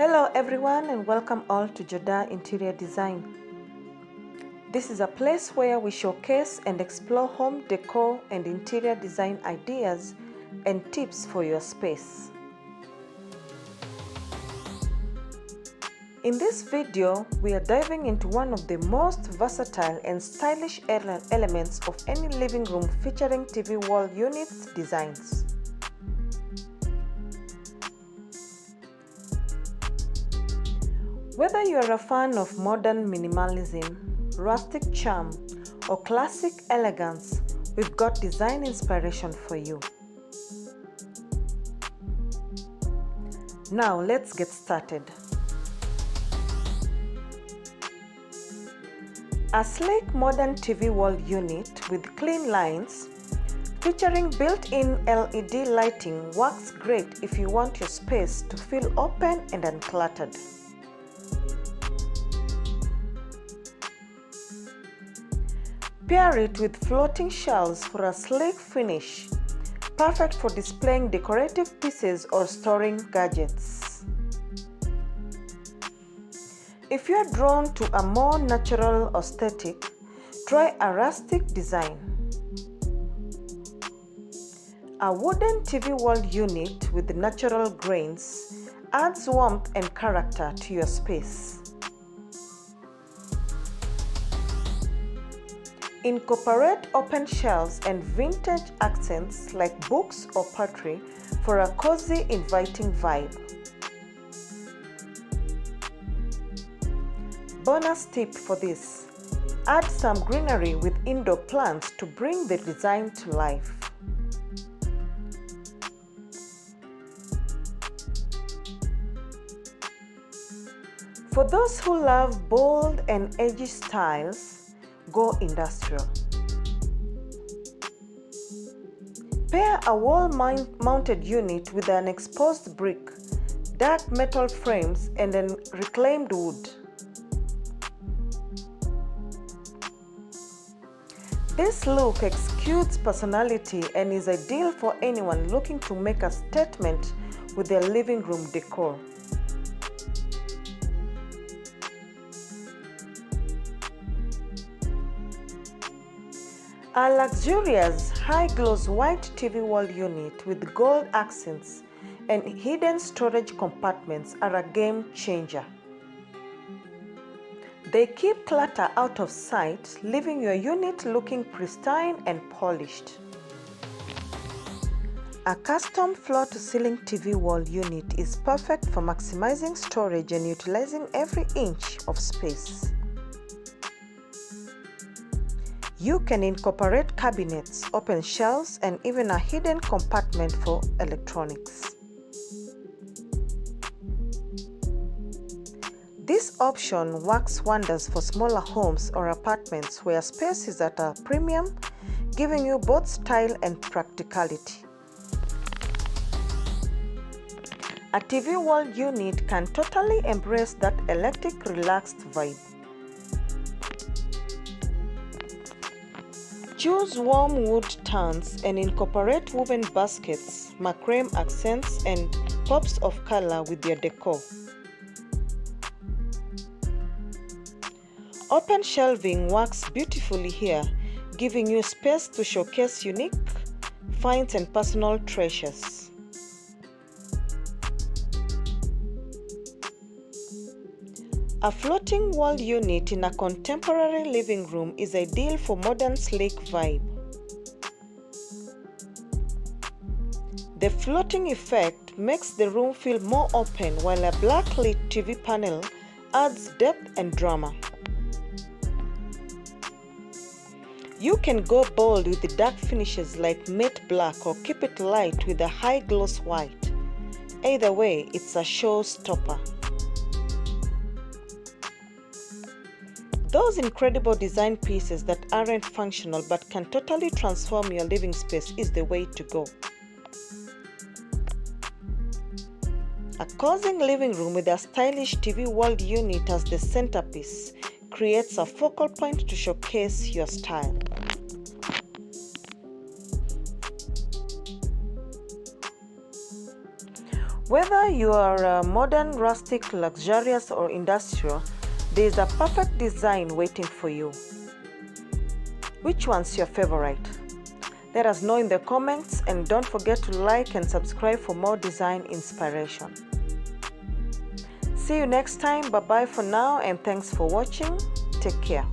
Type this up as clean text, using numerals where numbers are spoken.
Hello everyone and welcome all to Jodah Interior Design. This is a place where we showcase and explore home decor and interior design ideas and tips for your space. In this video, we are diving into one of the most versatile and stylish elements of any living room featuring TV wall units designs. Whether you are a fan of modern minimalism, rustic charm, or classic elegance, we've got design inspiration for you. Now let's get started. A sleek modern TV wall unit with clean lines, featuring built-in LED lighting works great if you want your space to feel open and uncluttered. Pair it with floating shelves for a sleek finish, perfect for displaying decorative pieces or storing gadgets. If you are drawn to a more natural aesthetic, try a rustic design. A wooden TV wall unit with natural grains adds warmth and character to your space. Incorporate open shelves and vintage accents like books or pottery for a cozy, inviting vibe. Bonus tip for this: add some greenery with indoor plants to bring the design to life. For those who love bold and edgy styles, go industrial. Pair a wall-mounted unit with an exposed brick, dark metal frames, and a reclaimed wood. This look exudes personality and is ideal for anyone looking to make a statement with their living room decor. A luxurious, high-gloss white TV wall unit with gold accents and hidden storage compartments are a game changer. They keep clutter out of sight, leaving your unit looking pristine and polished. A custom floor-to-ceiling TV wall unit is perfect for maximizing storage and utilizing every inch of space. You can incorporate cabinets, open shelves, and even a hidden compartment for electronics. This option works wonders for smaller homes or apartments where space is at a premium, giving you both style and practicality. A TV wall unit can totally embrace that eclectic, relaxed vibe. Choose warm wood tones and incorporate woven baskets, macrame accents, and pops of color with your decor. Open shelving works beautifully here, giving you space to showcase unique finds and personal treasures. A floating wall unit in a contemporary living room is ideal for modern sleek vibe. The floating effect makes the room feel more open, while a black-lit TV panel adds depth and drama. You can go bold with the dark finishes like matte black or keep it light with a high gloss white. Either way, it's a showstopper. Those incredible design pieces that aren't functional but can totally transform your living space is the way to go. A cozy living room with a stylish TV wall unit as the centerpiece creates a focal point to showcase your style. Whether you are modern, rustic, luxurious, or industrial, there is a perfect design waiting for you. Which one's your favorite? Let us know in the comments, and don't forget to like and subscribe for more design inspiration. See you next time. Bye bye for now, and thanks for watching. Take care.